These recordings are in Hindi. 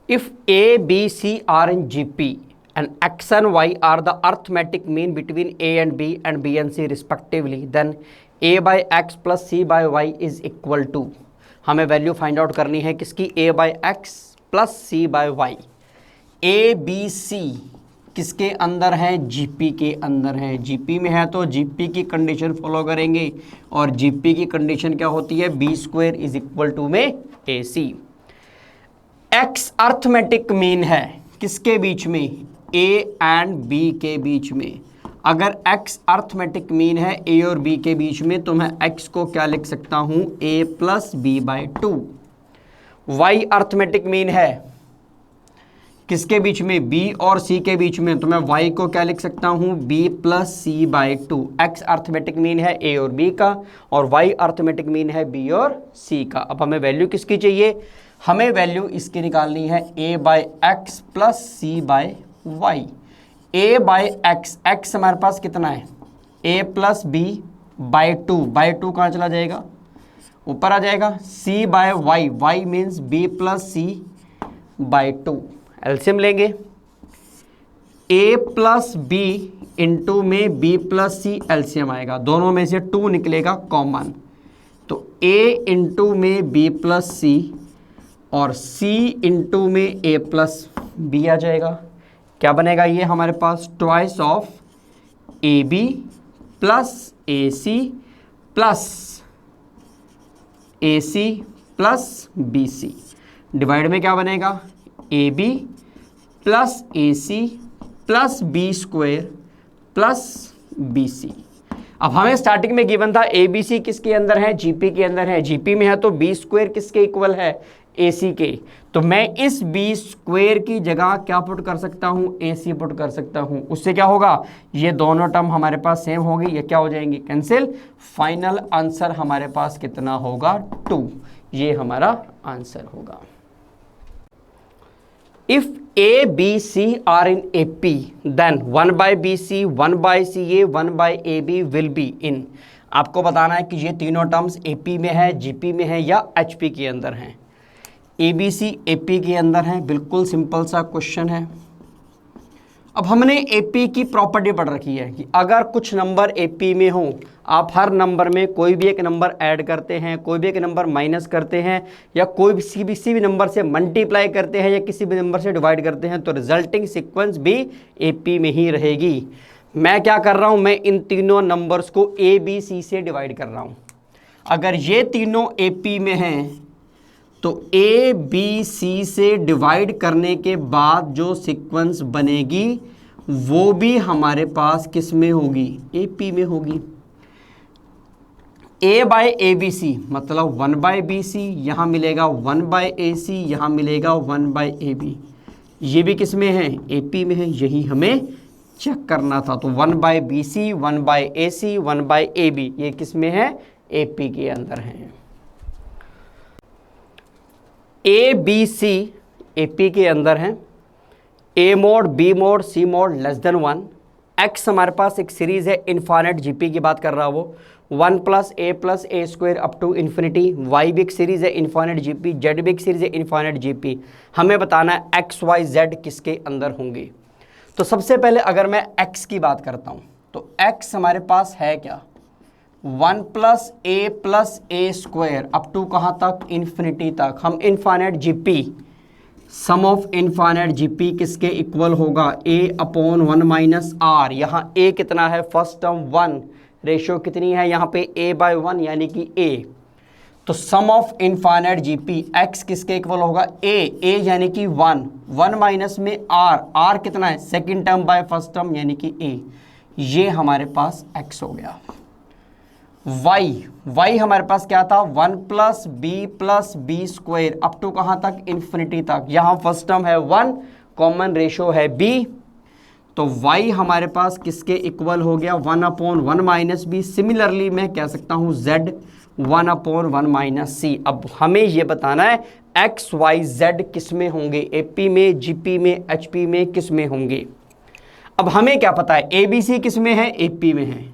If A, B, C are in GP and X and Y are the arithmetic mean between A and B and C respectively, then A by X plus C by Y is equal to, हमें वैल्यू फाइंड आउट करनी है किसकी, A by X plus C by Y। A, B, C किसके अंदर है, GP के अंदर है। GP में है तो GP की कंडीशन फॉलो करेंगे और GP की कंडीशन क्या होती है, B square is equal to में AC। X अर्थमेटिक मीन है किसके बीच में, A एंड B के बीच में। अगर X अर्थमेटिक मीन है A और B के बीच में तो मैं X को क्या लिख सकता हूं, A plus B by 2। Y arithmetic mean है किसके बीच में, B और C के बीच में, तो मैं Y को क्या लिख सकता हूं, B plus C by 2। X arithmetic mean है A और B का और Y अर्थमेटिक मीन है B और C का। अब हमें वैल्यू किसकी चाहिए, हमें वैल्यू इसकी निकालनी है A by x plus c by y. A by x, x हमारे पास कितना है, A plus b by 2, by 2 कहाँ चला जाएगा, ऊपर आ जाएगा। C by y, y means B plus c by 2। LCM लेंगे, A प्लस बी इंटू में B प्लस सी, एलसीएम आएगा, दोनों में से 2 निकलेगा कॉमन, तो A इंटू में B प्लस सी और C इंटू में A प्लस बी आ जाएगा। क्या बनेगा ये हमारे पास, twice of AB plus AC plus AC plus BC। Divide में क्या बनेगा, AB plus AC plus B square plus BC। अब हमें स्टार्टिंग में गिवन था ABC किसके अंदर है, GP के अंदर है। GP में है तो B स्क्वायर किसके इक्वल है, AC के, तो मैं इस B स्क्वायर की जगह क्या पुट कर सकता हूं, AC पुट कर सकता हूं। उससे क्या होगा, ये दोनों टर्म हमारे पास सेम होगी, ये क्या हो जाएंगे, कैंसिल। फाइनल आंसर हमारे पास कितना होगा, 2। ये हमारा आंसर होगा। If A, B, C are in AP, then 1 by BC, 1 by CA, 1 by AB will be in। आपको बताना है कि ये तीनों टर्म्स AP में है, GP में है या HP के अंदर हैं। ABC AP के अंदर है, बिल्कुल सिंपल सा क्वेश्चन है। अब हमने AP की प्रॉपर्टी पढ़ रखी है कि अगर कुछ नंबर AP में हो, आप हर नंबर में कोई भी एक नंबर ऐड करते हैं, कोई भी एक नंबर माइनस करते हैं या कोई भी किसी भी नंबर से मल्टीप्लाई करते हैं या किसी भी नंबर से डिवाइड करते हैं, तो रिजल्टिंग सीक्वेंस भी AP में ही रहेगी। मैं क्या कर रहा हूं, मैं इन तीनों नंबर्स को ABC से डिवाइड कर रहा हूं। अगर ये तीनों AP में हैं तो ABC से डिवाइड करने के बाद जो सीक्वेंस बनेगी वो भी हमारे पास किस में होगी, AP में होगी। A बाय ABC मतलब 1 बाय BC, यहाँ मिलेगा 1 बाय AC, यहाँ मिलेगा 1 बाय AB। ये भी किस में है, AP में है, यही हमें चेक करना था। तो 1 by BC, 1 by AC, 1 by AB, ये किस में है, AP के अंदर है। ABC AP के अंदर है। A mode, B mode, C mode less than 1। X हमारे पास एक सीरीज है, इनफाइनाइट GP की बात कर रहा वो, 1 plus A square up to infinity. Y भी एक सीरीज है, इनफाइनाइट GP। Z भी एक सीरीज है, इनफाइनाइट GP। हमें बताना है X Y Z किसके अंदर होंगे। तो सबसे पहले अगर मैं X की बात करता हूँ तो X हमारे पास है क्या, 1 plus A square up to कहाँ तक, इन्फिनिटी तक। हम infinite GP, sum of infinite GP किसके इक्वल होगा, A अपॉन 1 माइनस R। यहाँ A कितना है, फर्स्ट टर्म 1, रेशियो कितनी है यहाँ पे, A बाय 1 यानी कि A। तो सम ऑफ इनफाइनाइट GP X किसके इक्वल होगा, A यानी कि 1, 1 माइनस में R कितना है, second term by first term यानी कि A। ये हमारे पास X हो गया। Y हमारे पास क्या था, 1 plus B square up to कहाँ तक, इन्फिनिटी तक। यहाँ फर्स्ट टर्म है 1, कॉमन रेशियो है B, तो Y हमारे पास किसके इक्वल हो गया, 1 अपॉन 1 माइनस B। सिमिलरली मैं कह सकता हूँ Z 1 अपॉन 1 माइनस C। अब हमें ये बताना है X Y Z किस में होंगे, AP में, GP में, HP में, किस में होंगे। अब हमें क्या पता है, ABC किस में है, AP में है।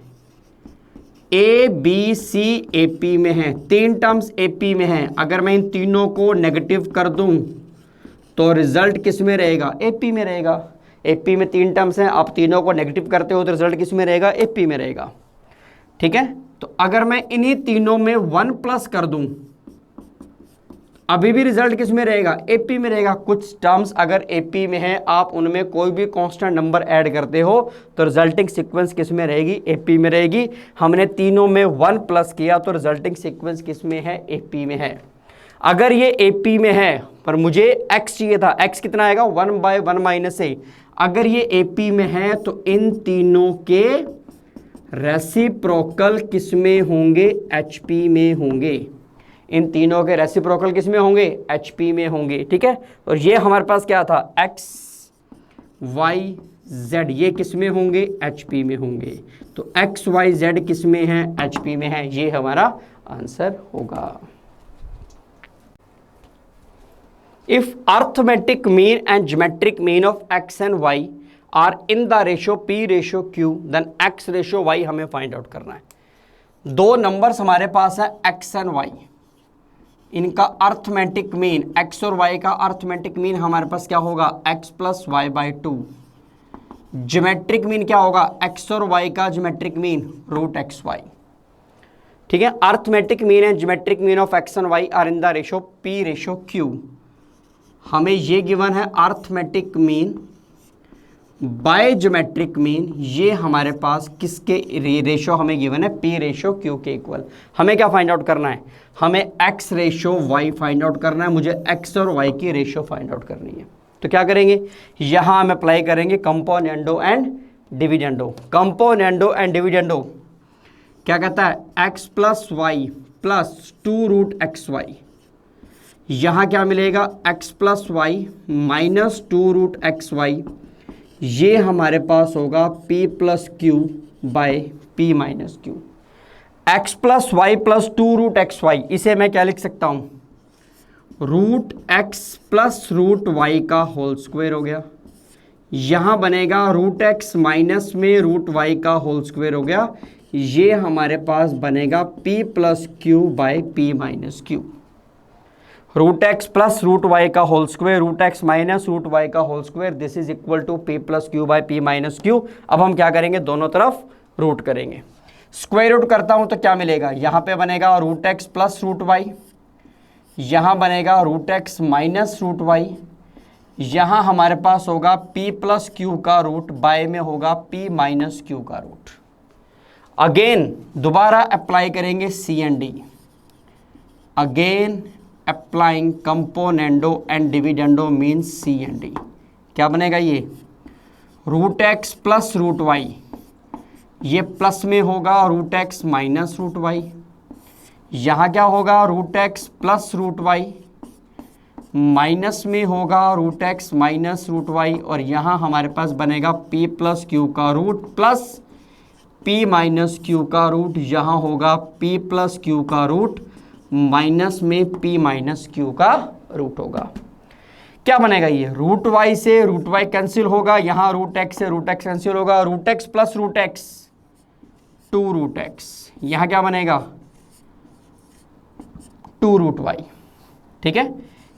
ABC AP में है, तीन टर्म्स AP में हैं। अगर मैं इन तीनों को नेगेटिव कर दूं तो रिजल्ट किस में रहेगा, एपी में रहेगा। एपी में 3 टर्म्स हैं, आप तीनों को नेगेटिव करते हो तो रिजल्ट किस में रहेगा, एपी में रहेगा। ठीक है, तो अगर मैं इन्हीं तीनों में 1 प्लस कर दूं, अभी भी रिजल्ट किस में रहेगा, एपी में रहेगा। कुछ टर्म्स अगर एपी में है, आप उनमें कोई भी कांस्टेंट नंबर ऐड करते हो तो रिजल्टिंग सीक्वेंस किस में रहेगी, एपी में रहेगी। हमने तीनों में 1 प्लस किया तो रिजल्टिंग सीक्वेंस किस में है, एपी में है। अगर ये एपी में है पर मुझे x चाहिए था, x कितना आएगा 1/1 माइनस ए। अगर ये एपी में है तो इन तीनों के रेसिप्रोकल किस में होंगे, एचपी में होंगे। इन तीनों के रेसिप्रोकल किस में होंगे, एचपी में होंगे। ठीक है, और ये हमारे पास क्या था, x y z, ये किस में होंगे, एचपी में होंगे। तो x y z किस में है, एचपी में है। ये हमारा आंसर होगा। If arithmetic mean and geometric mean of x and y are in the ratio p ratio q, then x ratio y हमें फाइंड आउट करना है। दो नंबर्स हमारे पास है x एंड y, इनका अर्थमेटिक मीन, x और y का अर्थमेटिक मीन हमारे पास क्या होगा, x plus y by 2। Geometric mean क्या होगा, x और y का geometric mean root x y. ठीक है, arithmetic mean and geometric mean of x and y are in the ratio p ratio q। हमें ये गिवन है arithmetic mean by geometric mean, ये हमारे पास किसके रेशियो हमें गिवन है, p रेशियो q के इक्वल। हमें क्या फाइंड आउट करना है, हमें x ratio y find out करना है। मुझे x और y की रेशियो फाइंड आउट करनी है। तो क्या करेंगे, यहां हम अप्लाई करेंगे componendo and dividendo. Componendo and dividendo क्या कहता है, x plus y plus 2 root x y. यहां क्या मिलेगा, x plus y minus 2 root x y. ये हमारे पास होगा p plus q by p minus q. X plus y plus 2 root x y, इसे मैं क्या लिख सकता हूं, root x plus root y का होल स्क्वायर हो गया। यहां बनेगा रूट एक्स माइनस में रूट वाई का होल स्क्वायर हो गया। ये हमारे पास बनेगा p plus q by p minus q. Root x plus root y का whole square, root x minus root y का whole square, this is equal to p plus q by p minus q. अब हम क्या करेंगे, दोनों तरफ रूट करेंगे। स्क्वायर रूट करता हूं तो क्या मिलेगा, यहां पे बनेगा root x plus root y, यहां बनेगा root x minus root y. यहां हमारे पास होगा p प्लस क्यू का रूट, बाय में होगा p माइनस क्यू का रूट। अगेन दोबारा अप्लाई करेंगे c and d। Again applying componendo and dividendo means c and d। क्या बनेगा, ये root x plus root y, ये प्लस में होगा root x minus root y. यहाँ क्या होगा, root x plus root y, minus में होगा root x minus root y. और यहाँ हमारे पास बनेगा p प्लस क्यू का root plus p minus q का रूट। यहाँ होगा p प्लस क्यू का रूट माइनस में p माइनस क्यू का रूट होगा। क्या बनेगा, ये रूट वाई से रूट वाई कैंसिल होगा, यहाँ रूट एक्स से रूट एक्स कैंसिल होगा, root x plus root x 2 root x. यहाँ क्या बनेगा, 2 रूट वाई। ठीक है,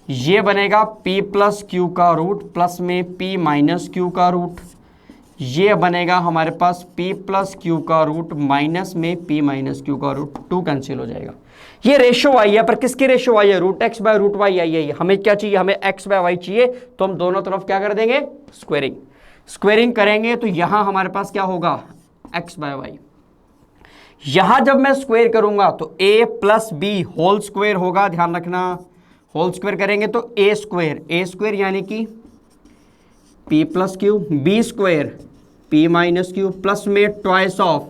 ये बनेगा p प्लस क्यू का रूट प्लस में p माइनस क्यू का रूट। ये बनेगा हमारे पास p प्लस क्यू का रूट माइनस में p माइनस क्यू का रूट, 2 कैंसिल हो जाएगा। ये रेशो आई है, पर किसकी रेशो आई है, root x by root y आई है। हमें क्या चाहिए, हमें x बाय वाई चाहिए, तो हम दोनों तरफ क्या कर देंगे, स्क्वेयरिंग। स्क्वेयरिंग करेंगे तो यहां हमारे पास क्या होगा, x बाय वाई। यहां जब मैं स्क्वेयर करूंगा तो a plus b whole square होगा, ध्यान रखना। होल स्क्वेयर करेंगे तो a स्क्वेयर यानी कि p plus q, b square p minus q, plus में twice of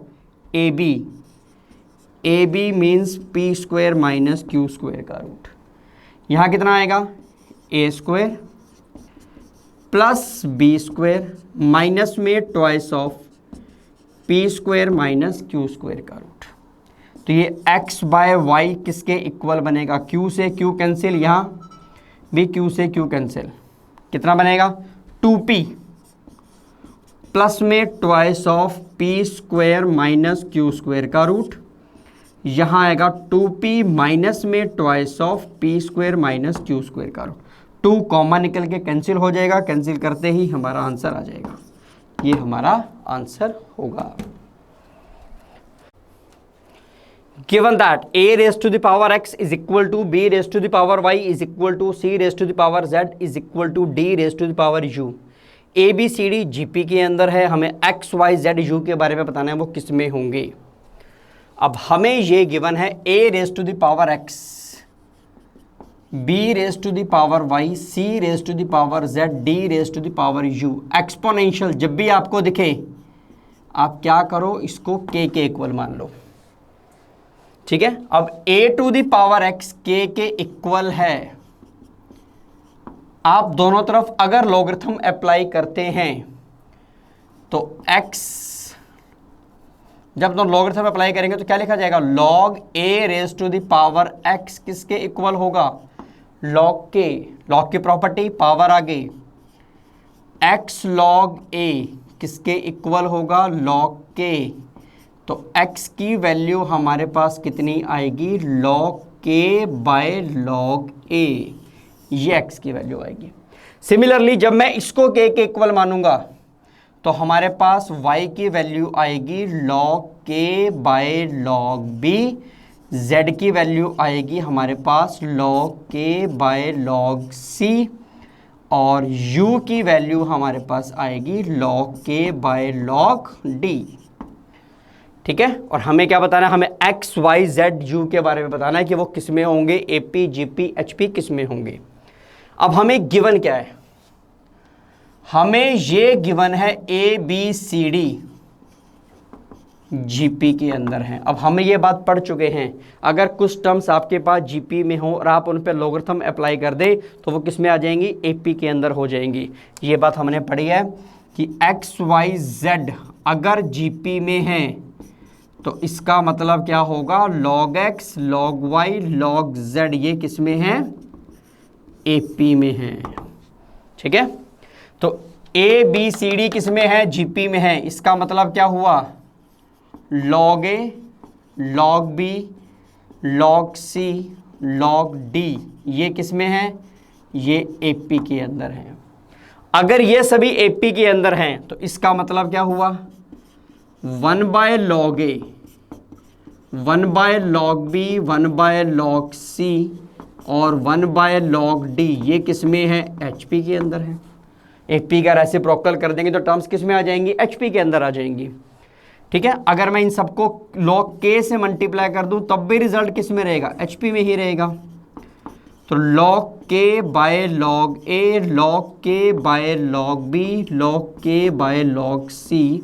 a b means p square minus q square का रूट। यहाँ कितना आएगा, a square plus b square minus में twice of p square minus q square का रूट। तो ये x बाय वाई किसके इक्वल बनेगा, q से q कैंसिल, यहाँ भी q से q कैंसिल, कितना बनेगा 2p प्लस में twice of p square minus q square का रूट। यहाँ आएगा 2p माइनस में twice of p square minus q square का रूट। 2 कॉमन निकल के कैंसिल हो जाएगा, कैंसिल करते ही हमारा आंसर आ जाएगा, ये हमारा आंसर होगा। Given that a raised to the power x is equal to b raised to the power y is equal to c raised to the power z is equal to d raised to the power u, a b c d gp के अंदर है, हमें x y z u के बारे में बताना है वो किस में होंगे। अब हमें ये गिवन है a raised to the power x, b raised to the power y, c raised to the power z, d raised to the power u। Exponential जब भी आपको दिखे आप क्या करो, इसको k के इक्वल मान लो, ठीक है। अब a to the power x k के इक्वल है, आप दोनों तरफ अगर लॉगरिथम अप्लाई करते हैं तो x, जब दोनों लॉगरिथम अप्लाई करेंगे तो क्या लिखा जाएगा, log a raise to the power x किसके इक्वल होगा, log k, log की प्रॉपर्टी पावर आगे, x log a किसके इक्वल होगा, log k। तो x की वैल्यू हमारे पास कितनी आएगी, log k by log a, ये x की वैल्यू आएगी। सिमिलरली जब मैं इसको k के इक्वल मानूंगा तो हमारे पास y की वैल्यू आएगी log k by log b, z की वैल्यू आएगी हमारे पास log k by log c, और u की वैल्यू हमारे पास आएगी log k by log d, ठीक है। और हमें क्या बताना है, हमें x y z u के बारे में बताना है कि वो किस में होंगे, AP GP HP किस में होंगे। अब हमें गिवन क्या है, हमें ये गिवन है A B C D GP के अंदर है। अब हम ये बात पढ़ चुके हैं, अगर कुछ टर्म्स आपके पास GP में हो और आप उन पर लॉगरिथम अप्लाई कर दें तो वो किस में आ जाएंगी, AP के अंदर हो जाएंगी। ये बात हमने पढ़ी है कि x y z अगर GP में है तो इसका मतलब क्या होगा, log x log y log z ये किस में है, AP में है, ठीक है। तो A B C D किस में है, GP में है, इसका मतलब क्या हुआ, log A log B log C log D ये किस में है, ये AP के अंदर है। अगर ये सभी AP के अंदर हैं तो इसका मतलब क्या हुआ, 1 by log A 1 by log B 1 by log C और 1 बाय log D ये किस में है, HP के अंदर है। AP का रेसिप्रोकल कर देंगे तो टर्म्स किस में आ जाएंगी, HP के अंदर आ जाएंगी, ठीक है। अगर मैं इन सबको log K से मल्टीप्लाई कर दूं तब भी रिजल्ट किस में रहेगा, HP में ही रहेगा। तो log K by log A log K by log B log K by log C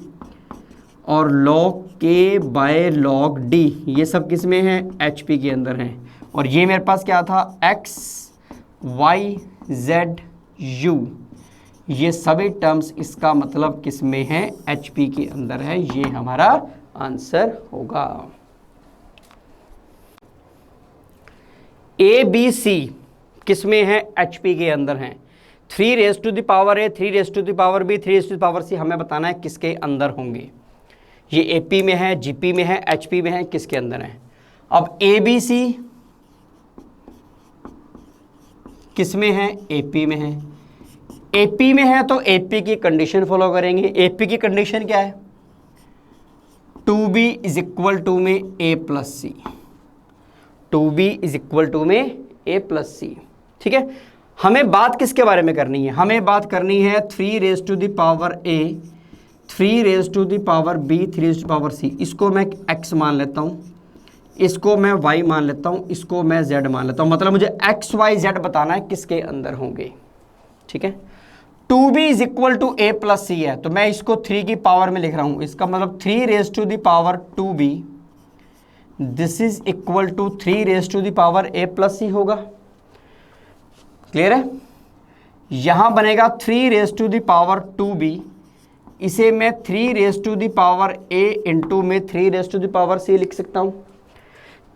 और log K by log D ये सब किस में है, HP के अंदर हैं। और ये मेरे पास क्या था, x y z u ये सभी टर्म्स इसका मतलब किस में है, HP के अंदर है, ये हमारा आंसर होगा। A B C किस में है, HP के अंदर हैं। 3 raise to the power A 3 raise to the power B 3 raise to the power C हमें बताना है किसके अंदर होंगे। ये AP में है, GP में है, HP में है, किसके अंदर है। अब ABC किस में है, AP में है। AP में है तो AP की कंडीशन फॉलो करेंगे। AP की कंडीशन क्या है, 2B इज इक्वल टू में A plus C, 2B is equal to में A प्लस C, ठीक है। हमें बात किसके बारे में करनी है, हमें बात करनी है 3 raise to the power A 3 raise to the power B 3 raise to the power C। इसको मैं x मान लेता हूँ, इसको मैं y मान लेता हूँ, इसको मैं z मान लेता हूँ। मतलब मुझे x y z बताना है किसके अंदर होंगे, ठीक है। 2b is equal to a plus c है तो मैं इसको 3 की पावर में लिख रहा हूँ। इसका मतलब 3 raise to the power 2b this is equal to 3 raise to the power a plus c होगा। क्लियर है। यहाँ बनेगा 3 raise to the power 2b, इसे मैं 3 raise to the power a into में 3 raise to the power c लिख सकता हूँ।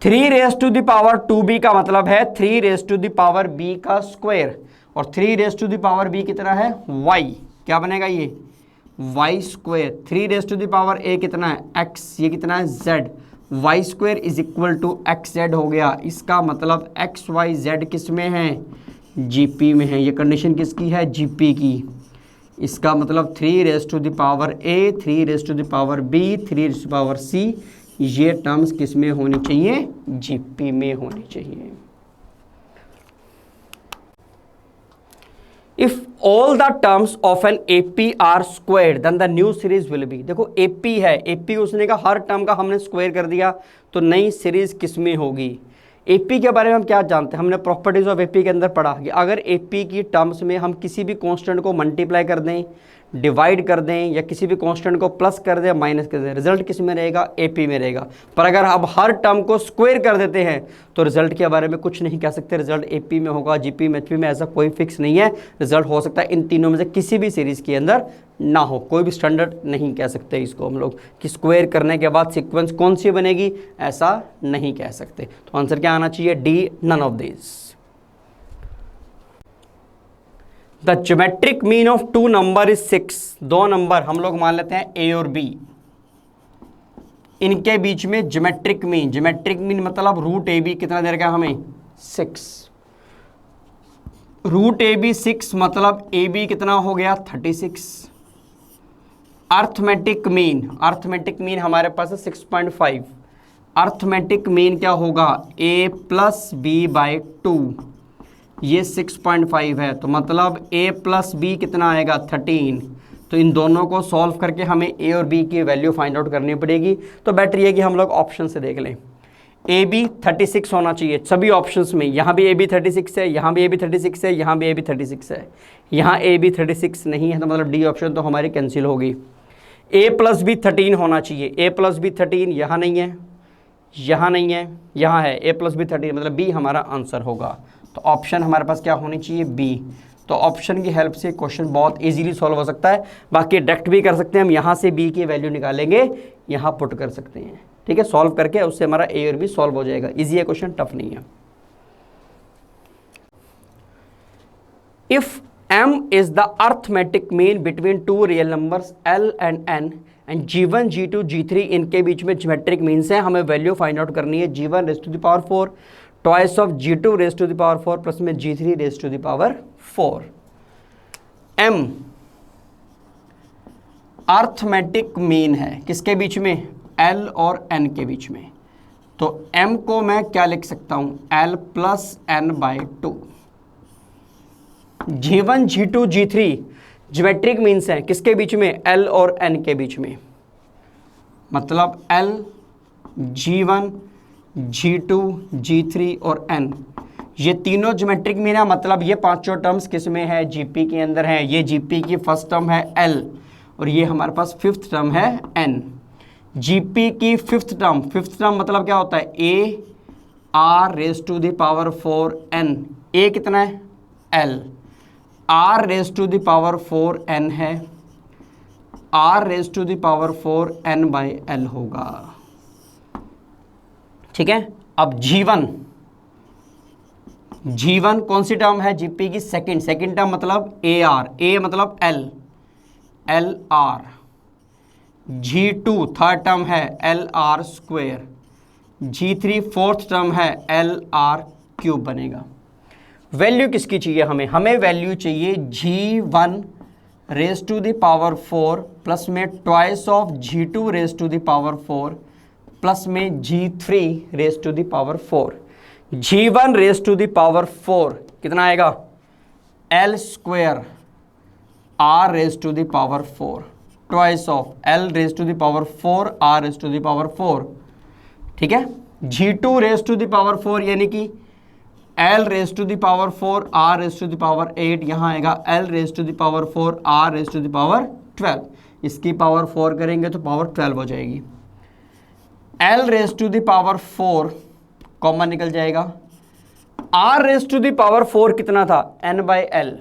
3 raise to the power 2b का मतलब है 3 raise to the power b का स्क्वायर, और 3 raise to the power b कितना है, y, क्या बनेगा ये y square. 3 raise to the power a कितना है, x, ये कितना है z, y square is equal to x z हो गया। इसका मतलब x y z किस में है, जीपी में है। ये कंडीशन किसकी है? जीपी की। इसका मतलब 3 raise to the power a, 3 raise to the power b, 3 raise to the power c, ये टर्म्स किस में होनी चाहिए? जीपी में होनी चाहिए। If all the terms of an AP are squared then the new series will be. देखो एपी है, एपी उसने कहा हर टर्म का हमने स्क्वायर कर दिया, तो नई सीरीज किस में होगी? एपी के बारे में हम क्या जानते हैं? हमने प्रॉपर्टीज ऑफ एपी के अंदर पढ़ा कि अगर एपी की टर्म्स में हम किसी भी कांस्टेंट को मल्टीप्लाई कर दें, डिवाइड कर दें, या किसी भी कांस्टेंट को प्लस कर दें, माइनस कर दें, रिजल्ट किस में रहेगा? एपी में रहेगा। पर अगर अब हर टर्म को स्क्वायर कर देते हैं तो रिजल्ट के बारे में कुछ नहीं कह सकते। रिजल्ट एपी में होगा, जीपी में, एचपी में, ऐसा कोई फिक्स नहीं है। रिजल्ट हो सकता है इन तीनों में से किसी भी सीरीज के अंदर ना हो। कोई भी स्टैंडर्ड नहीं कह सकते इसको हम लोग कि स्क्वायर करने के बाद सीक्वेंस कौन सी बनेगी, ऐसा नहीं कह सकते। तो आंसर क्या आना चाहिए? D, none of this. The geometric mean of 2 number is 6। 2 number हम लोग मान लेते हैं ए और बी, इनके बीच में ज्योमेट्रिक मीन, ज्योमेट्रिक मीन मतलब रूट ए बी कितना दे रखा है हमें? 6। रूट ए बी 6 मतलब ए बी कितना हो गया? 36। अर्थमेटिक मीन, अर्थमेटिक मीन हमारे पास है 6.5। अर्थमेटिक मीन क्या होगा? a प्लस बी बाई 2, ये 6.5 है, तो मतलब a प्लस बी कितना आएगा? 13। तो इन दोनों को सॉल्व करके हमें a और b की वैल्यू फाइंड आउट करनी पड़ेगी। तो बेटर ये कि हम लोग ऑप्शन से देख लें। ए बी 36 होना चाहिए सभी ऑप्शंस में। यहाँ भी ए बी 36 है, यहाँ भी ए बी 36 है, यहाँ भी ए बी 36 है, यहाँ ए बी 36 नहीं है, तो मतलब डी ऑप्शन तो हमारी कैंसिल होगी। a प्लस बी 13 होना चाहिए, a प्लस बी 13 यहाँ नहीं है, यहाँ नहीं है, यहाँ है, a प्लस बी 13 मतलब b हमारा आंसर होगा। तो ऑप्शन हमारे पास क्या होनी चाहिए? बी। तो ऑप्शन की हेल्प से क्वेश्चन बहुत इजीली सॉल्व हो सकता है। बाकी डायरेक्ट भी कर सकते हैं, हम यहाँ से बी की वैल्यू निकालेंगे, यहाँ पुट कर सकते हैं, ठीक है। सॉल्व करके उससे हमारा ए और बी सॉल्व हो जाएगा। इजी है क्वेश्चन, टफ नहीं है। If m is the arithmetic mean between 2 real numbers L and N and G1, G2, G3 इनके बीच में ज्योमेट्रिक मीन्स है, हमें वैल्यू फाइंड आउट करनी है। G1 raise to the power 4 twice of G2 raise to the power 4 plus में G3 raise to the power 4। m arithmetic mean है किसके बीच में? L और N के बीच में। तो m को मैं क्या लिख सकता हूं? L plus N by 2। G1, G2, G3 geometric means हैं किसके बीच में? L और N के बीच में। मतलब L, G1, G2, G3 और N ये तीनों ज्योमेट्रिक मीन है। मतलब ये पांचों टर्म्स किस में है? GP के अंदर है। ये GP की फर्स्ट टर्म है L और ये हमारे पास फिफ्थ टर्म है N। GP की फिफ्थ टर्म मतलब क्या होता है? A R raise to the power 4 N। A कितना है? L। R raise to the power 4 N है, R raise to the power 4 N by L होगा, ठीक है। अब G1 कौन सी टर्म है? GP की सेकंड टर्म मतलब AR, A मतलब L, LR। G2 third term है LR square, G3 fourth term है LR क्यूब बनेगा। वैल्यू किसकी चाहिए हमें वैल्यू चाहिए G1 raise to the power 4 plus में twice of G2 raise to the power 4 plus में G3 raise to the power 4। G1 raise to the power 4 कितना आएगा? L square R raise to the power 4 twice of L raise to the power 4 R raise to the power 4, ठीक है। G2 raise to the power 4 यानी कि L raise to the power 4 R raise to the power 8, यहाँ आएगा L raise to the power 4 R raise to the power 12। इसकी पावर 4 करेंगे तो पावर 12 हो जाएगी। L raise to the power 4 common निकल जाएगा। R raise to the power 4 कितना था? N बाई L,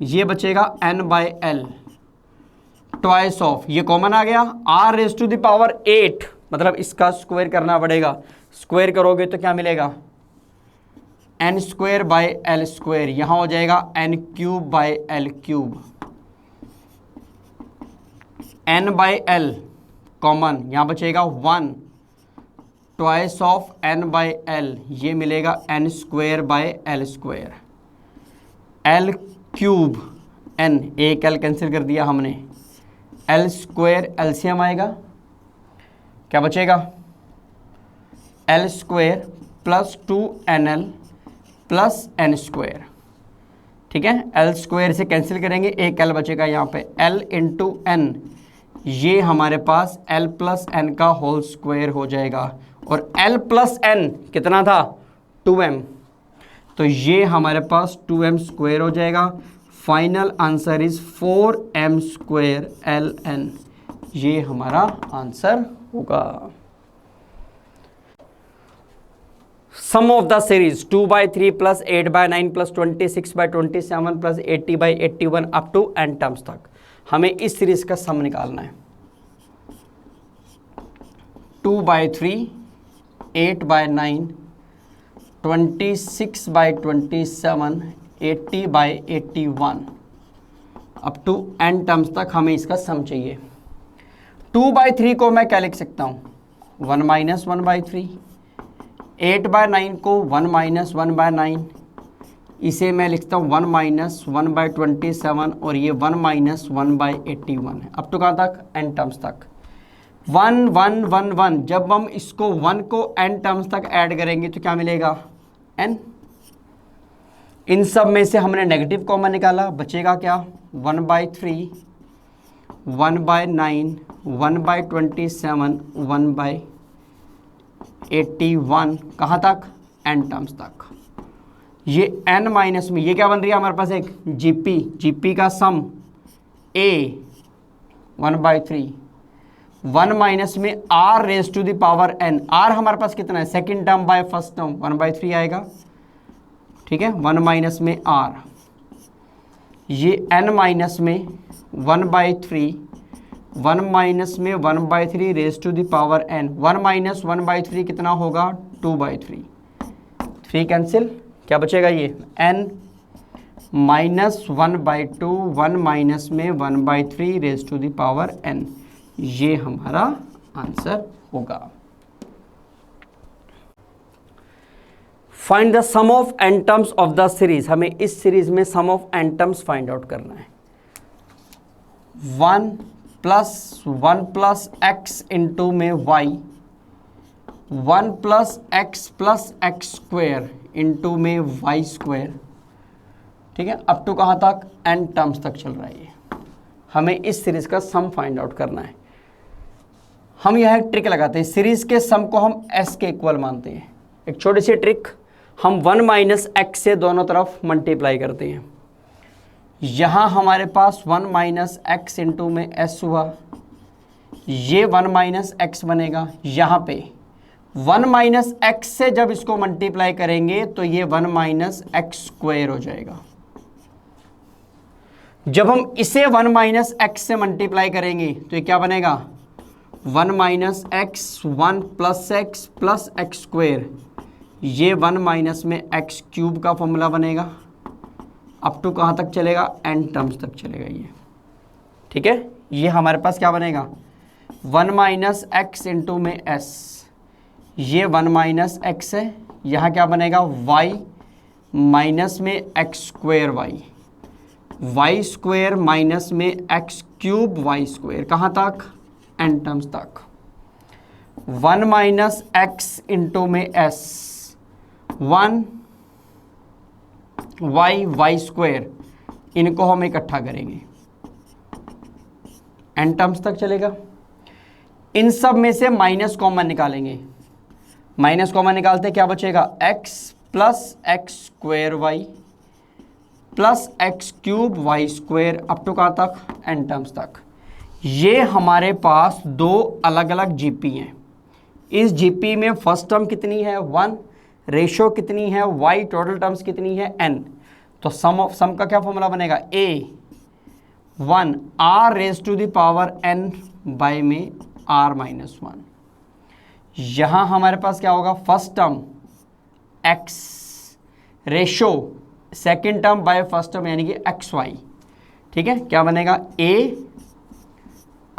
ये बचेगा N by L twice of, ये कॉमन आ गया। R raise to the power 8 मतलब इसका स्क्वायर करना पड़ेगा, स्क्वायर करोगे तो क्या मिलेगा? N square by L square, यहाँ हो जाएगा N cube by L cube. N by L common, यहाँ बचेगा 1 twice of n by L, ये मिलेगा n square by L square, L cube n, एक एल कैंसिल कर दिया हमने, एल स्क्वेयर एलसीएम आएगा, क्या बचेगा, L square plus 2nl plus n square, ठीक है। एल स्क्वेयर से कैंसिल करेंगे, एक एल बचेगा यहाँ पे, l इंटू एन, ये हमारे पास l प्लस एन का होल स्क्वायर हो जाएगा, और l प्लस एन कितना था, 2m, तो ये हमारे पास 2m स्क्वायर हो जाएगा। Final answer is 4m square ln, ये हमारा आंसर होगा। Sum of the series 2/3 plus 8/9 plus 26/27 plus 80/81 up to n terms तक, हमें इस सीरीज का सम निकालना है। 2/3, 8/9, 26/27, 80/81 अप टू n टर्म्स तक हमें इसका सम चाहिए। 2/3 को मैं क्या लिख सकता हूँ, 1 माइनस 1/3, 8/9 को 1 माइनस 1/9, इसे मैं लिखता हूँ 1 माइनस 1/27, और ये 1 माइनस 1/81 है, अप टू कहाँ तक, n टर्म्स तक। 1 1 1 1, जब हम इसको 1 को n टर्म्स तक ऐड करेंगे तो क्या मिलेगा, n। इन सब में से हमने नेगेटिव कॉमन निकाला, बचेगा क्या, 1/3, 1/9, 1/27, 1/81, कहाँ तक, n टर्म्स तक। ये n माइनस में ये क्या बन रही है हमारे पास, एक जीपी का सम a 1/3, 1 माइनस में r raise to the power n, r हमारे पास कितना है, second term by first term 1/3 आएगा, ठीक है, 1 माइनस में r, ये n माइनस में 1/3, 1 माइनस में 1/3 raise to the power n, 1 minus 1/3 कितना होगा, 2/3, 3 कैंसिल, क्या बचेगा, ये n माइनस 1/2, 1 माइनस में 1/3 raise to the power n, ये हमारा आंसर होगा। Find the sum of n terms of the series, हमें इस सीरीज में sum of n terms find out करना है। 1 प्लस x इंटू में y, 1 plus x square into में y स्क्वेयर, ठीक है, अप टू कहाँ तक, n टर्म्स तक चल रहा है ये। हमें इस सीरीज का सम फाइंड आउट करना है। हम यह एक ट्रिक लगाते हैं, सीरीज के सम को हम s के इक्वल मानते हैं। एक छोटी सी ट्रिक, हम 1 माइनस x से दोनों तरफ मल्टीप्लाई करते हैं। यहाँ हमारे पास 1 माइनस x इंटू में s हुआ, ये 1 माइनस x बनेगा। यहाँ पे 1 माइनस x से जब इसको मल्टीप्लाई करेंगे तो ये 1 माइनस x स्क्वायर हो जाएगा। जब हम इसे 1 माइनस x से मल्टीप्लाई करेंगे तो ये क्या बनेगा, 1 minus x, 1 plus x square, ये 1 माइनस में x क्यूब का फॉर्मूला बनेगा। अप टू कहाँ तक चलेगा, n टर्म्स तक चलेगा ये, ठीक है। ये हमारे पास क्या बनेगा, 1 माइनस x इंटू में s, ये 1 माइनस x है, यहाँ क्या बनेगा, y माइनस में x square y square minus में x क्यूब y स्क्वायर, कहाँ तक, n टर्म्स तक। 1 माइनस x इंटू में s, 1 y स्क्वायर, इनको हम इकट्ठा करेंगे, n टर्म्स तक चलेगा। इन सब में से माइनस कॉमन निकालेंगे, माइनस कॉमन निकालते क्या बचेगा, x plus x square y plus x cube y square, up to कहाँ तक, n टर्म्स तक। ये हमारे पास दो अलग अलग जीपी हैं। इस जीपी में फर्स्ट टर्म कितनी है, 1, रेशो कितनी है, y, टोटल टर्म्स कितनी है, n। तो सम का क्या फॉर्मूला बनेगा, a1 r raise to the power n by में r माइनस 1। यहाँ हमारे पास क्या होगा, first term x, ratio second term by first term यानी कि xy, ठीक है। क्या बनेगा, a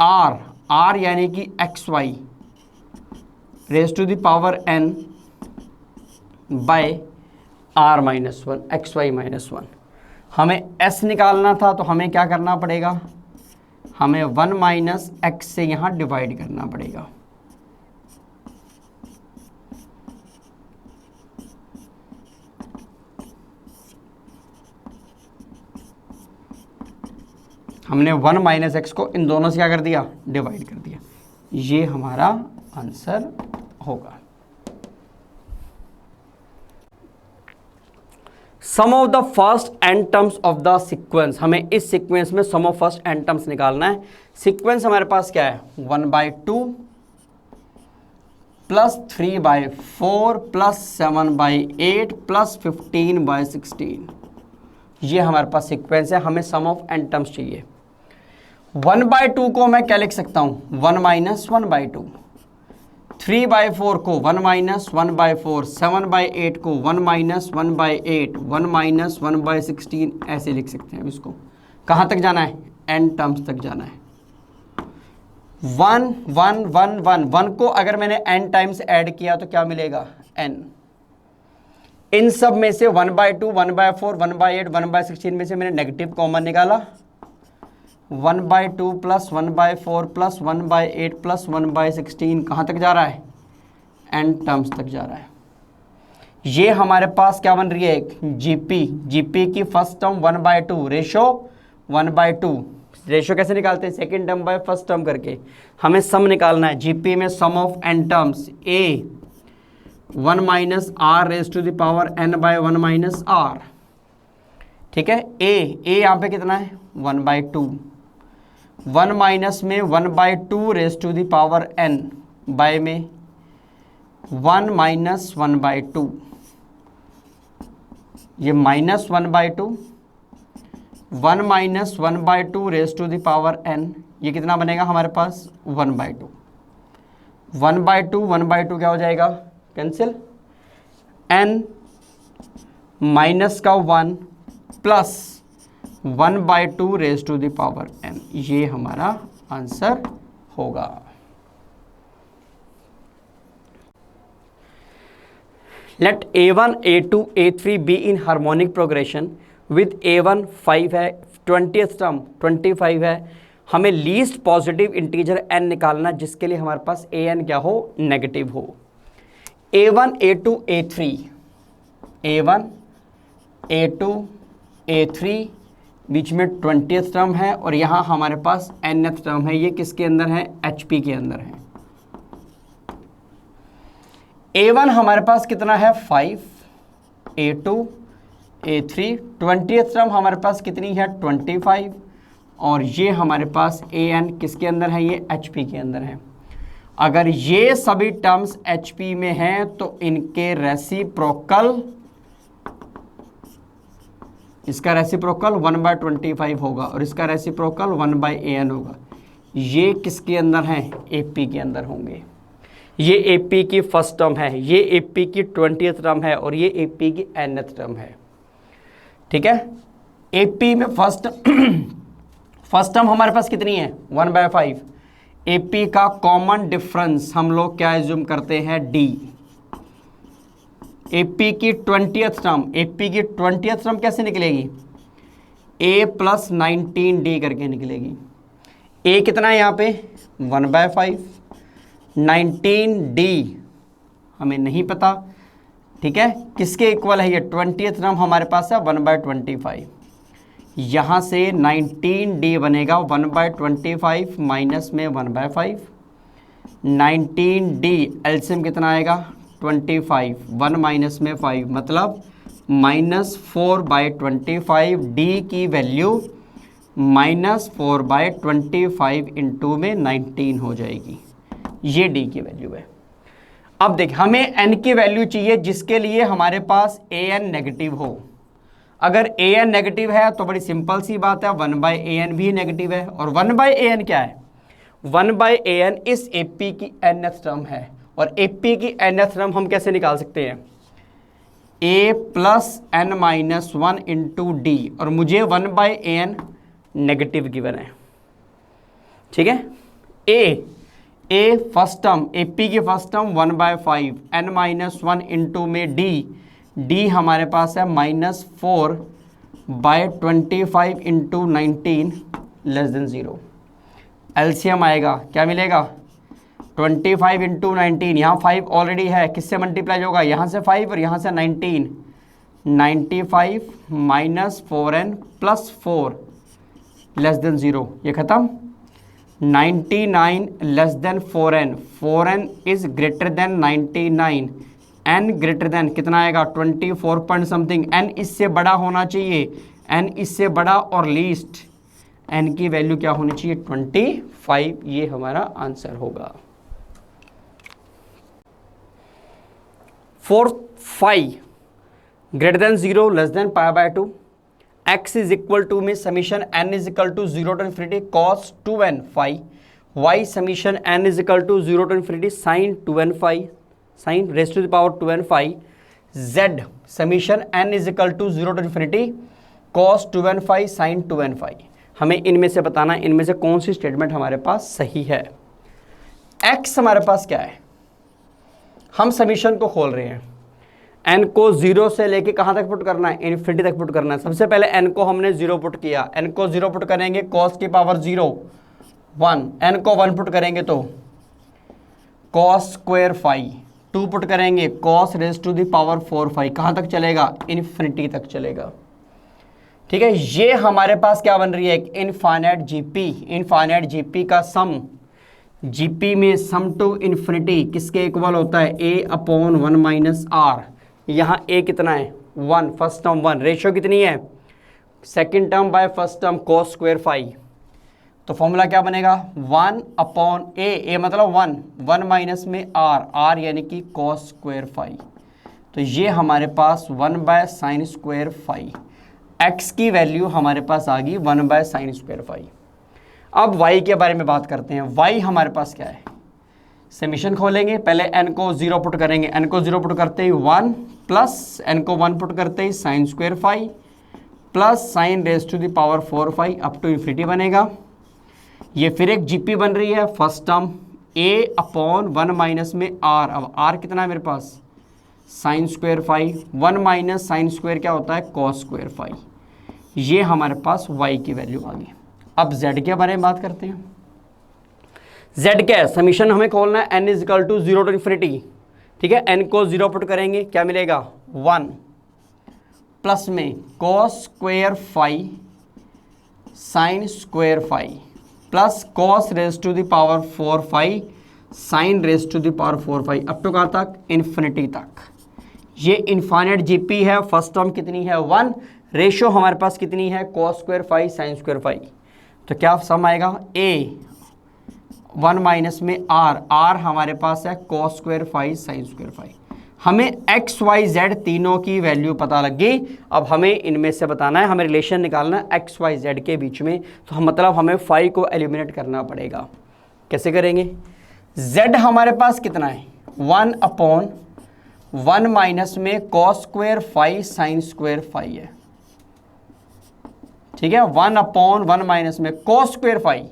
r यानी कि xy raise to the power n by r minus one, x y minus one. हमें s निकालना था तो हमें क्या करना पड़ेगा, हमें 1 माइनस एक्स से यहाँ डिवाइड करना पड़ेगा। हमने 1 माइनस एक्स को इन दोनों से क्या कर दिया, डिवाइड कर दिया। ये हमारा आंसर होगा। Sum of the first n terms of the sequence, हमें इस सीक्वेंस में sum of first n terms निकालना है। सीक्वेंस हमारे पास क्या है, 1/2 प्लस 3/4 प्लस 7/8 प्लस 15/16। ये हमारे पास सीक्वेंस है। हमें सम ऑफ एन टर्म्स चाहिए। 1/2 को मैं क्या लिख सकता हूँ, 1 माइनस 1/2, 3/4 को 1 माइनस 1/4, 7/8 को 1 माइनस 1/8, 1 माइनस 1/16, ऐसे लिख सकते हैं। अब इसको कहाँ तक जाना है, एन टर्म्स तक जाना है। 1 1 1 1 1 को अगर मैंने एन टाइम्स ऐड किया तो क्या मिलेगा, एन। इन सब में से 1/2, 1/4, 1/8, 1/16 में से मैंने नेगेटिव कॉमन निकाला। 1/2 प्लस 1/4 प्लस 1/8 प्लस 1/16 कहाँ तक जा रहा है, एन टर्म्स तक जा रहा है। ये हमारे पास क्या बन रही है, जीपी। जीपी की फर्स्ट टर्म 1/2, रेशो 1/2। रेशो कैसे निकालते हैं, second term by first term करके। हमें सम निकालना है। जीपी में sum of n terms, a 1 minus r raise to the power n by 1 minus r. ठीक है, ए यहाँ पे कितना है, 1/2। 1 माइनस में 1/2 raise to the power n, by में 1 माइनस 1/2, ये minus 1/2, 1 minus 1/2 raise to the power n, ये कितना बनेगा हमारे पास, 1/2। 1/2 1/2 क्या हो जाएगा, कैंसिल। n माइनस का 1 plus 1/2 raise to the power n, ये हमारा आंसर होगा। Let a1 a2 a3 b in harmonic progression with a1 5 है, 20th टर्म 25 है। हमें लीस्ट पॉजिटिव इंटीजर n निकालना, जिसके लिए हमारे पास an क्या हो, नेगेटिव हो। a1 a2 a3, a1 a2 a3 बीच में 20th टर्म है और यहाँ हमारे पास nth टर्म है। ये किसके अंदर है, HP के अंदर है। A1 हमारे पास कितना है, 5, A2 A3, 20th टर्म हमारे पास कितनी है, 25, और ये हमारे पास AN किसके अंदर है, ये HP के अंदर है। अगर ये सभी टर्म्स HP में हैं तो इनके रेसिप्रोकल, इसका रेसिप्रोकल 1/25 होगा और इसका रेसिप्रोकल 1/an होगा। ये किसके अंदर है, AP के अंदर होंगे। ये AP की फर्स्ट टर्म है, ये AP की 20th टर्म है और ये AP की nth टर्म है। ठीक है, AP में फर्स्ट टर्म हमारे पास कितनी है, 1/5। AP का कॉमन डिफरेंस हम लोग क्या एज्यूम करते हैं, D। AP की 20th टर्म, AP की 20th टर्म कैसे निकलेगी, A प्लस 19D करके निकलेगी। A कितना है यहाँ पे, 1/5, 19D हमें नहीं पता। ठीक है, किसके इक्वल है ये, 20th टर्म हमारे पास है 1/25। यहाँ से 19D बनेगा 1/25 माइनस में 1/5। 19D एलसीएम कितना आएगा, 25, 1 माइनस में 5, मतलब -4/25। D की वैल्यू -4/25 इंटू में 19 हो जाएगी। ये D की वैल्यू है। अब देखिए, हमें n की वैल्यू चाहिए जिसके लिए हमारे पास an नेगेटिव हो। अगर an नेगेटिव है तो बड़ी सिंपल सी बात है, 1/an भी नेगेटिव है। और 1/an क्या है, 1/an इस AP की nth टर्म है। और AP की nth टर्म हम कैसे निकाल सकते हैं, A plus n-1 into D, और मुझे 1/an नेगेटिव गिवन है। ठीक है, ए फर्स्ट टर्म, ए पी की first term 1/5, n minus 1 into में डी हमारे पास है -4/25 इंटू 19 लेस देन 0। एलसीएम आएगा, क्या मिलेगा 25 इंटू 19, यहाँ 5 ऑलरेडी है, किससे मल्टीप्लाई होगा, यहाँ से 5 और यहाँ से 19, 95 minus 4n plus 4 less than 0, ये खत्म। 99 less than 4n, 4n is greater than 99, n greater than कितना आएगा 24 पॉइंट समथिंग, n इससे बड़ा होना चाहिए, n इससे बड़ा और लीस्ट n की वैल्यू क्या होनी चाहिए 25, ये हमारा आंसर होगा। 4 5 greater than 0 less than π/2, x is equal to में summation n is equal to 0 to infinity cos 2n phi, y summation n is equal to 0 to infinity sine 2n phi, sine raise to the power 2n phi, z summation n is equal to 0 to infinity cos 2n phi sine 2n phi. हमें इनमें से बताना है इनमें से कौन सी स्टेटमेंट हमारे पास सही है। x हमारे पास क्या है, हम समीशन को खोल रहे हैं, n को 0 से लेके कहाँ तक पुट करना है, इन्फिनिटी तक पुट करना है। सबसे पहले n को हमने 0 पुट किया, n को 0 पुट करेंगे cos की पावर 0 1, n को 1 पुट करेंगे तो cos स्क्वायर फाई, 2 पुट करेंगे cos raise to the power 4 phi, कहाँ तक चलेगा इन्फिनिटी तक चलेगा। ठीक है, ये हमारे पास क्या बन रही है एक इनफाइनाइट जीपी, इनफाइनाइट जीपी का सम, जीपी में सम टू इन्फिनिटी किसके इक्वल होता है a/1 माइनस आर, यहाँ a कितना है 1, फर्स्ट टर्म 1, रेशियो कितनी है second term by first term cos square phi, तो फॉर्मूला क्या बनेगा 1/a, मतलब 1 माइनस में r यानी कि cos स्क्वायर फाई, तो ये हमारे पास 1/sin स्क्वायर फाई, x की वैल्यू हमारे पास आ गई 1/sin स्क्वायर फाई। अब y के बारे में बात करते हैं, y हमारे पास क्या है, समीशन खोलेंगे, पहले n को 0 पुट करेंगे, n को 0 पुट करते ही 1 प्लस n को 1 पुट करते ही sine square phi plus sine raise to the power 4 phi up to infinity बनेगा। ये फिर एक जीपी बन रही है, फर्स्ट टर्म a/1 माइनस में r, अब r कितना है मेरे पास sine square phi, 1 minus sine square क्या होता है cos स्क्वायर फाई, ये हमारे पास y की वैल्यू आ गई। अब z के बारे में बात करते हैं, z क्या है, समीशन हमें खोलना है n is equal to 0 to infinity, ठीक है, n को 0 पुट करेंगे क्या मिलेगा 1 प्लस में cos square phi sine square phi plus cos raise to the power 4 phi sine raise to the power 4 phi up to कहाँ तक इन्फिनिटी तक। ये इनफाइनाइट जीपी है, फर्स्ट टर्म कितनी है 1, रेशियो हमारे पास कितनी है cos square phi sine square phi, तो क्या सम आएगा a 1 माइनस में r हमारे पास है cos square phi sine square phi. हमें x y z तीनों की वैल्यू पता लग गई, अब हमें इनमें से बताना है, हमें रिलेशन निकालना है x y z के बीच में, तो हम मतलब हमें फाई को एलिमिनेट करना पड़ेगा। कैसे करेंगे, z हमारे पास कितना है 1/1 माइनस में cos square phi sine square phi है, ठीक है, 1/1 माइनस में cos square phi,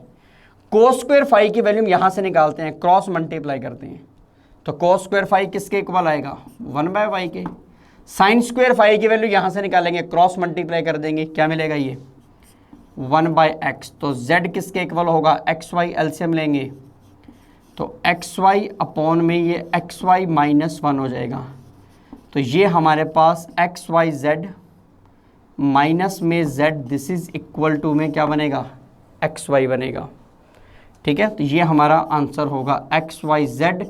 cos square phi की वैल्यू यहां से निकालते हैं, क्रॉस मल्टीप्लाई करते हैं, तो cos स्क्वायर फाई किसके इक्वल आएगा 1/y के, साइन स्क्वायर फाई की वैल्यू यहां से निकालेंगे, क्रॉस मल्टीप्लाई कर देंगे, क्या मिलेगा ये 1/x, तो z किसके इक्वल होगा xy, एलसीएम लेंगे तो xy अपॉन में ये xy माइनस 1 हो जाएगा, तो ये हमारे पास xyz माइनस में z, this is equal to में क्या बनेगा xy बनेगा, ठीक है, तो ये हमारा आंसर होगा xyz,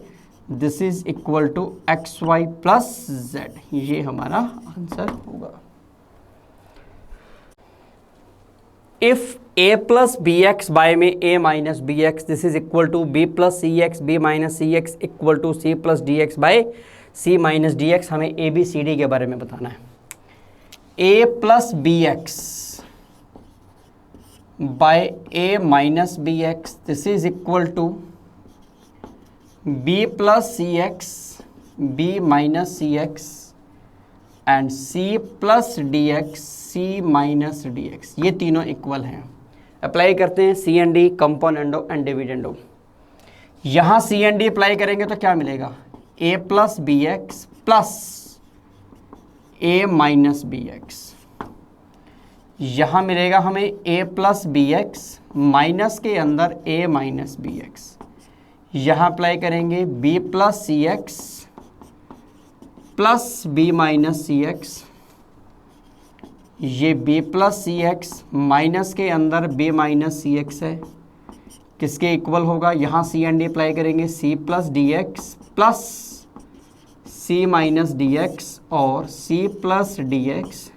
this is equal to xy plus z, ये हमारा आंसर होगा। If a plus b x by में a minus b x, this is equal to b plus c x, b minus c x equal to c plus d x by c minus d x, हमें a b c d के बारे में बताना है। a plus b x by a minus b x, this is equal to b plus c x, b minus c x and c plus d x, c minus d x, ये तीनों इक्वल हैं। अप्लाई करते हैं c and d, componendo and dividendo. यहाँ सी एंड डी अप्लाई करेंगे तो क्या मिलेगा, a plus b x plus a minus b x. यहाँ मिलेगा हमें a plus b x minus के अंदर ए माइनस बी एक्स। यहाँ अप्लाई करेंगे B plus c x plus B minus c x. ये b plus c x minus के अंदर b माइनस सी एक्स है, किसके इक्वल होगा, यहाँ सी एंड डी अप्लाई करेंगे c plus d x plus c minus d x और c plus d x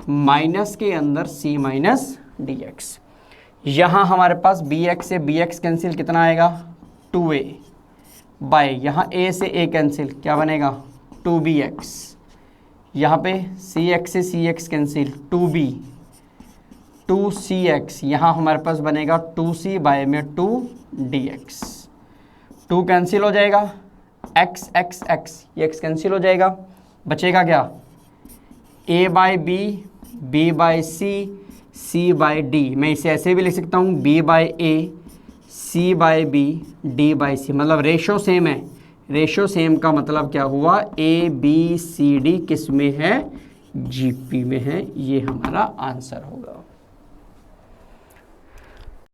minus के अंदर c माइनस डी एक्स। यहाँ हमारे पास bx से bx कैंसिल कितना आएगा 2a बाय यहाँ a से a कैंसिल क्या बनेगा 2bx। यहाँ पे cx से cx कैंसिल 2b 2cx, यहाँ हमारे पास बनेगा 2c बाय में 2dx। 2 कैंसिल हो जाएगा, x x x ये x कैंसिल हो जाएगा, बचेगा क्या a by b b by c c by d। मैं इसे ऐसे भी लिख सकता हूँ b by a c by b d by c, मतलब रेशो सेम है। रेशो सेम का मतलब क्या हुआ, ए बी सी डी किस में है, जीपी में है। ये हमारा आंसर होगा।